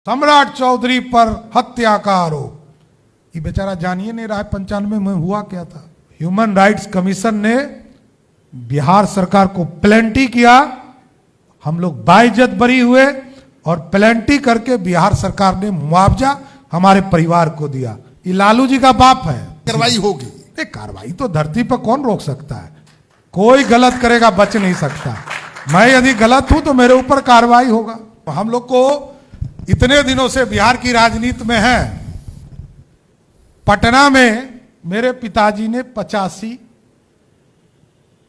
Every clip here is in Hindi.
सम्राट चौधरी पर हत्या का आरोप। ये बेचारा जानिए नहीं रहा है 95 में हुआ क्या था। ह्यूमन राइट्स कमीशन ने बिहार सरकार को प्लेंटी किया, हम लोग बाइज्जत बरी हुए और प्लेंटी करके बिहार सरकार ने मुआवजा हमारे परिवार को दिया। ये लालू जी का बाप है। कार्रवाई होगी। कार्रवाई तो धरती पर कौन रोक सकता है? कोई गलत करेगा बच नहीं सकता। मैं यदि गलत हूं तो मेरे ऊपर कार्रवाई होगा। हम लोग को इतने दिनों से बिहार की राजनीति में है। पटना में मेरे पिताजी ने 85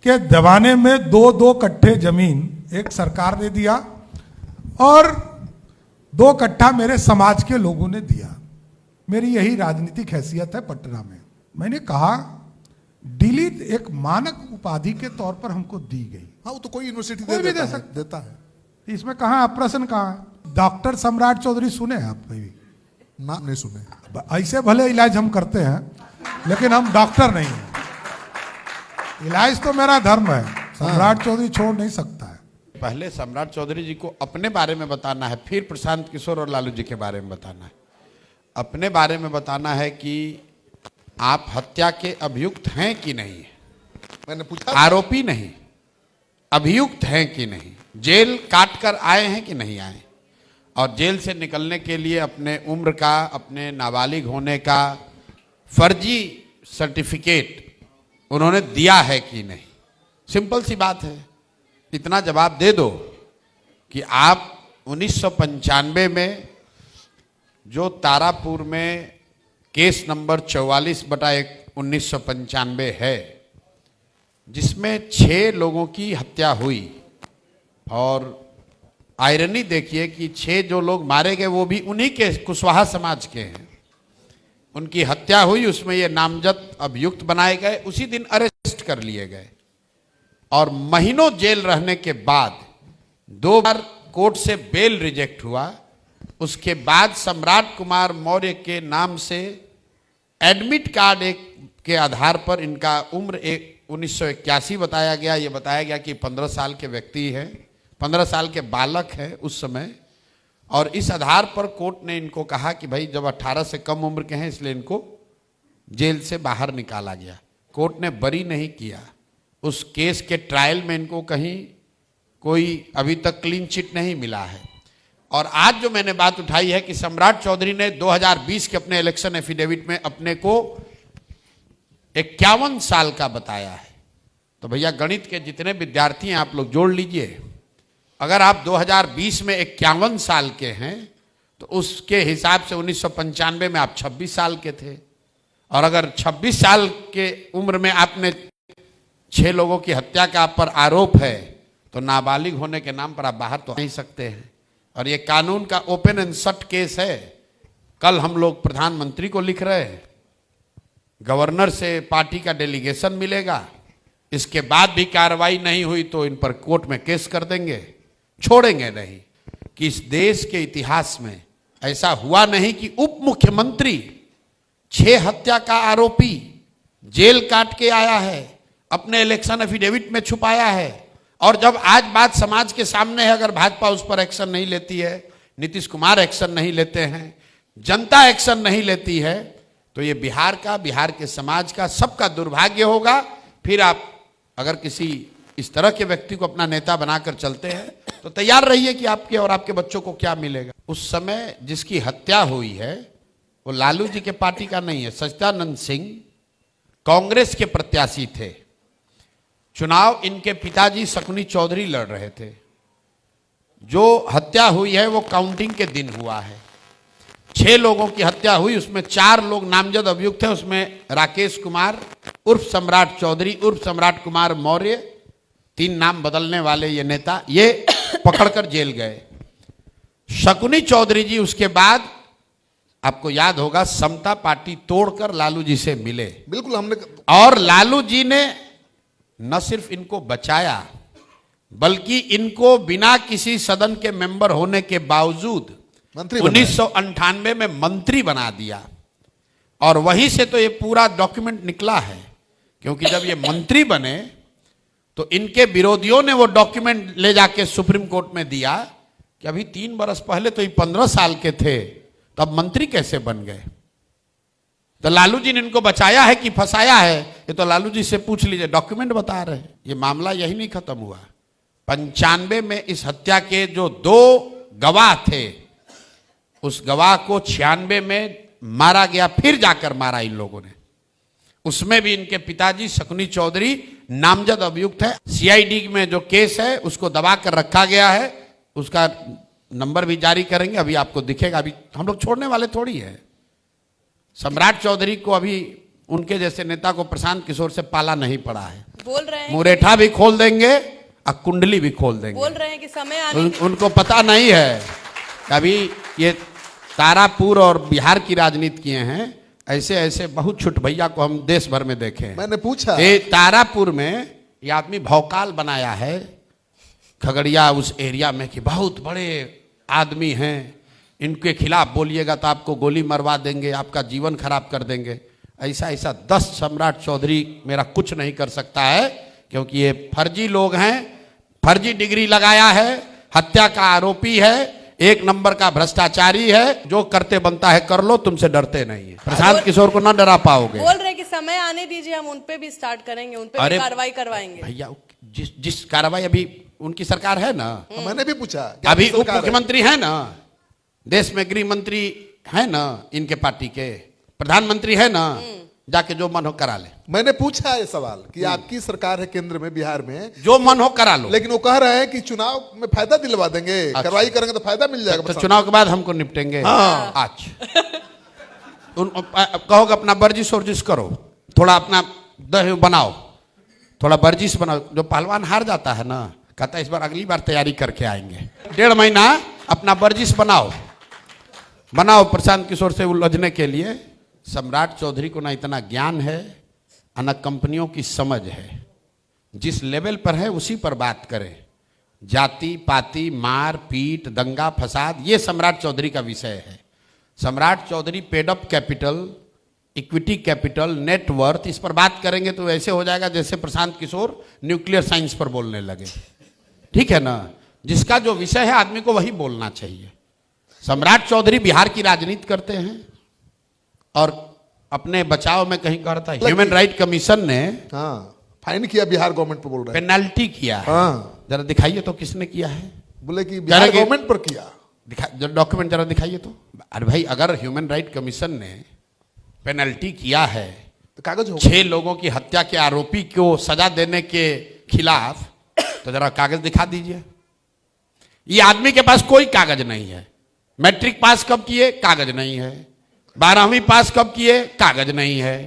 के जमाने में 2-2 कट्ठे जमीन एक सरकार ने दिया और 2 कट्ठा मेरे समाज के लोगों ने दिया। मेरी यही राजनीतिक हैसियत है पटना में। मैंने कहा डिलीट एक मानक उपाधि के तौर पर हमको दी गई। हाँ, वो तो कोई यूनिवर्सिटी देता है। इसमें कहाँ प्रश्न कहाँ? डॉक्टर सम्राट चौधरी सुने हैं आप? कभी नाम नहीं सुने। ऐसे भले इलाज हम करते हैं लेकिन हम डॉक्टर नहीं हैं। इलाज तो मेरा धर्म है, सम्राट चौधरी छोड़ नहीं सकता है। पहले सम्राट चौधरी जी को अपने बारे में बताना है, फिर प्रशांत किशोर और लालू जी के बारे में बताना है। अपने बारे में बताना है कि आप हत्या के अभियुक्त हैं कि नहीं। मैंने पूछा, आरोपी नहीं, अभियुक्त हैं कि नहीं, जेल काट कर आए हैं कि नहीं आए, और जेल से निकलने के लिए अपने उम्र का, अपने नाबालिग होने का फर्जी सर्टिफिकेट उन्होंने दिया है कि नहीं। सिंपल सी बात है, इतना जवाब दे दो कि आप 1995 में जो तारापुर में केस नंबर 44/1995 है, जिसमें 6 लोगों की हत्या हुई, और आयरनी देखिए कि 6 जो लोग मारे गए वो भी उन्हीं के कुशवाहा समाज के हैं। उनकी हत्या हुई, उसमें ये नामजद अभियुक्त बनाए गए, उसी दिन अरेस्ट कर लिए गए और महीनों जेल रहने के बाद 2 बार कोर्ट से बेल रिजेक्ट हुआ। उसके बाद सम्राट कुमार मौर्य के नाम से एडमिट कार्ड के आधार पर इनका उम्र 1981 बताया गया। ये बताया गया कि 15 साल के व्यक्ति हैं, 15 साल के बालक हैं उस समय, और इस आधार पर कोर्ट ने इनको कहा कि भाई जब 18 से कम उम्र के हैं इसलिए इनको जेल से बाहर निकाला गया। कोर्ट ने बरी नहीं किया। उस केस के ट्रायल में इनको कहीं कोई अभी तक क्लीन चिट नहीं मिला है। और आज जो मैंने बात उठाई है कि सम्राट चौधरी ने 2020 के अपने इलेक्शन एफिडेविट में अपने को 51 साल का बताया है। तो भैया गणित के जितने विद्यार्थी हैं आप लोग जोड़ लीजिए। अगर आप 2020 में 51 साल के हैं तो उसके हिसाब से 1995 में आप 26 साल के थे, और अगर 26 साल के उम्र में आपने 6 लोगों की हत्या का आप पर आरोप है तो नाबालिग होने के नाम पर आप बाहर तो नहीं सकते हैं। और ये कानून का ओपन एंड शट केस है। कल हम लोग प्रधानमंत्री को लिख रहे हैं, गवर्नर से पार्टी का डेलीगेशन मिलेगा, इसके बाद भी कार्रवाई नहीं हुई तो इन पर कोर्ट में केस कर देंगे, छोड़ेंगे नहीं। कि इस देश के इतिहास में ऐसा हुआ नहीं कि उप मुख्यमंत्री 6 हत्या का आरोपी जेल काट के आया है, अपने इलेक्शन एफिडेविट में छुपाया है, और जब आज बात समाज के सामने है, अगर भाजपा उस पर एक्शन नहीं लेती है, नीतीश कुमार एक्शन नहीं लेते हैं, जनता एक्शन नहीं लेती है, तो ये बिहार का, बिहार के समाज का, सबका दुर्भाग्य होगा। फिर आप अगर किसी इस तरह के व्यक्ति को अपना नेता बनाकर चलते हैं तो तैयार रहिए कि आपके और आपके बच्चों को क्या मिलेगा। उस समय जिसकी हत्या हुई है वो लालू जी के पार्टी का नहीं है। सच्चिदानंद सिंह कांग्रेस के प्रत्याशी थे। चुनाव इनके पिताजी शकुनी चौधरी लड़ रहे थे। जो हत्या हुई है वो काउंटिंग के दिन हुआ है। 6 लोगों की हत्या हुई, उसमें 4 लोग नामजद अभियुक्त थे। उसमें राकेश कुमार उर्फ सम्राट चौधरी उर्फ सम्राट कुमार मौर्य, 3 नाम बदलने वाले ये नेता, ये पकड़कर जेल गए। शकुनी चौधरी जी उसके बाद आपको याद होगा समता पार्टी तोड़कर लालू जी से मिले। बिल्कुल हमने, और लालू जी ने न सिर्फ इनको बचाया बल्कि इनको बिना किसी सदन के मेंबर होने के बावजूद 1998 में मंत्री बना दिया। और वहीं से तो ये पूरा डॉक्यूमेंट निकला है, क्योंकि जब ये मंत्री बने तो इनके विरोधियों ने वो डॉक्यूमेंट ले जाके सुप्रीम कोर्ट में दिया कि अभी 3 बरस पहले तो ये 15 साल के थे, तब मंत्री कैसे बन गए? तो लालू जी ने इनको बचाया है कि फंसाया है, ये तो लालू जी से पूछ लीजिए, डॉक्यूमेंट बता रहे हैं। ये मामला यही नहीं खत्म हुआ। 95 में इस हत्या के जो 2 गवाह थे, उस गवाह को 96 में मारा गया, फिर जाकर मारा इन लोगों ने। उसमें भी इनके पिताजी शकुनी चौधरी नामजद अभियुक्त है। सीआईडी में जो केस है उसको दबा कर रखा गया है, उसका नंबर भी जारी करेंगे, अभी आपको दिखेगा। अभी हम लोग छोड़ने वाले थोड़ी है। सम्राट चौधरी को अभी उनके जैसे नेता को प्रशांत किशोर से पाला नहीं पड़ा है। बोल रहे हैं मुरेठा भी खोल देंगे और कुंडली भी खोल देंगे। बोल रहे हैं कि समय आने उनको पता नहीं है। अभी ये तारापुर और बिहार की राजनीति किए हैं, ऐसे ऐसे बहुत छुट भैया को हम देश भर में देखे हैं। मैंने पूछा, ये तारापुर में ये आदमी भौकाल बनाया है खगड़िया उस एरिया में कि बहुत बड़े आदमी हैं, इनके खिलाफ बोलिएगा तो आपको गोली मरवा देंगे, आपका जीवन खराब कर देंगे। ऐसा ऐसा 10 सम्राट चौधरी मेरा कुछ नहीं कर सकता है, क्योंकि ये फर्जी लोग हैं, फर्जी डिग्री लगाया है, हत्या का आरोपी है, 1 नंबर का भ्रष्टाचारी है। जो करते बनता है कर लो, तुमसे डरते नहीं है। प्रशांत किशोर को ना डरा पाओगे। बोल रहे हैं कि समय आने दीजिए, हम उन पे भी स्टार्ट करेंगे, उन पे भी कार्रवाई करवाएंगे। भैया जिस कार्रवाई अभी उनकी सरकार है ना, मैंने भी पूछा, अभी उप मुख्यमंत्री है ना, देश में गृह मंत्री है ना, इनके पार्टी के प्रधानमंत्री है ना, जाके जो मन हो करा ले। मैंने पूछा ये सवाल कि आपकी सरकार है केंद्र में, बिहार में, जो मन हो करा लो। लेकिन वो कह रहे हैं कि चुनाव में फायदा दिलवा देंगे, कार्रवाई करेंगे तो फायदा मिल जाएगा। तो चुनाव के बाद हमको निपटेंगे। आज कहोगे अपना वर्जिश वर्जिश करो, थोड़ा अपना दह बनाओ, थोड़ा वर्जिश बनाओ। जो पहलवान हार जाता है ना, कहता है इस बार अगली बार तैयारी करके आएंगे। 1.5 महीना अपना वर्जिश बनाओ, प्रशांत किशोर से उलझने के लिए। सम्राट चौधरी को ना इतना ज्ञान है, ना कंपनियों की समझ है। जिस लेवल पर है उसी पर बात करें। जाति पाति, मार पीट, दंगा फसाद, ये सम्राट चौधरी का विषय है। Samrat Choudhary paid up capital, equity capital, net worth, इस पर बात करेंगे तो ऐसे हो जाएगा जैसे प्रशांत किशोर न्यूक्लियर साइंस पर बोलने लगे। ठीक है ना, जिसका जो विषय है आदमी को वही बोलना चाहिए। सम्राट चौधरी बिहार की राजनीति करते हैं और अपने बचाव में कहीं कहता है ह्यूमन राइट कमीशन ने फाइन किया, बिहार गवर्नमेंट पर बोल रहे हैं, पेनल्टी किया है। जरा दिखाइए तो किसने किया है। बोले कि बिहार गवर्नमेंट पर किया। दिखा डॉक्यूमेंट जरा दिखाइए तो। अरे भाई, अगर ह्यूमन राइट कमीशन ने पेनल्टी किया है तो कागज होगा। 6 लोगों की हत्या के आरोपी को सजा देने के खिलाफ, तो जरा कागज दिखा दीजिए। ये आदमी के पास कोई कागज नहीं है। मैट्रिक पास कब किए, कागज नहीं है। 12वीं पास कब किए, कागज नहीं है।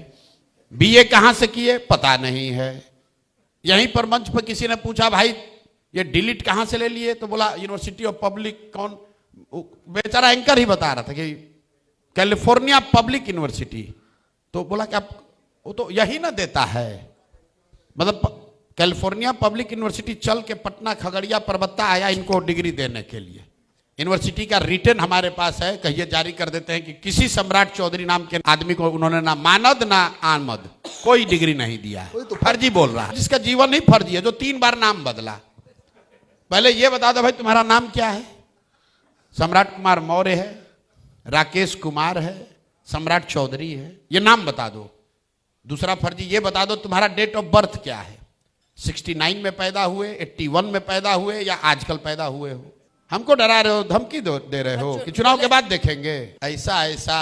बीए कहां से किए, पता नहीं है। यहीं पर मंच पर किसी ने पूछा, भाई ये डिलीट कहां से ले लिए, तो बोला यूनिवर्सिटी ऑफ पब्लिक, कौन बेचारा एंकर ही बता रहा था कि कैलिफोर्निया पब्लिक यूनिवर्सिटी। तो बोला कि वो तो यही ना देता है, मतलब कैलिफोर्निया पब्लिक यूनिवर्सिटी चल के पटना खगड़िया परबत्ता आया इनको डिग्री देने के लिए। यूनिवर्सिटी का रिटर्न हमारे पास है, कहिए जारी कर देते हैं कि किसी सम्राट चौधरी नाम के आदमी को उन्होंने ना मानद ना आमद कोई डिग्री नहीं दिया है। तो फर्जी बोल रहा है, जिसका जीवन ही फर्जी है, जो 3 बार नाम बदला। पहले ये बता दो भाई तुम्हारा नाम क्या है। सम्राट कुमार मौर्य है, राकेश कुमार है, सम्राट चौधरी है, ये नाम बता दो। दूसरा फर्जी ये बता दो तुम्हारा डेट ऑफ बर्थ क्या है, 69 में पैदा हुए, 81 में पैदा हुए या आजकल पैदा हुए हो। हमको डरा रहे हो, धमकी दे रहे हो कि चुनाव के बाद देखेंगे। ऐसा ऐसा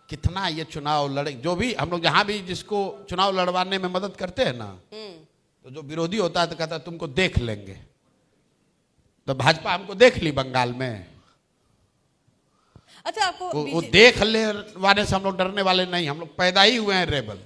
कितना ये चुनाव लड़े, जो भी हम लोग जहां भी जिसको चुनाव लड़वाने में मदद करते हैं ना, तो जो विरोधी होता है तो कहता है तुमको देख लेंगे। तो भाजपा हमको देख ली बंगाल में। अच्छा, आपको वो देख ले वाले से हम लोग डरने वाले नहीं, हम लोग पैदा ही हुए हैं रेबल।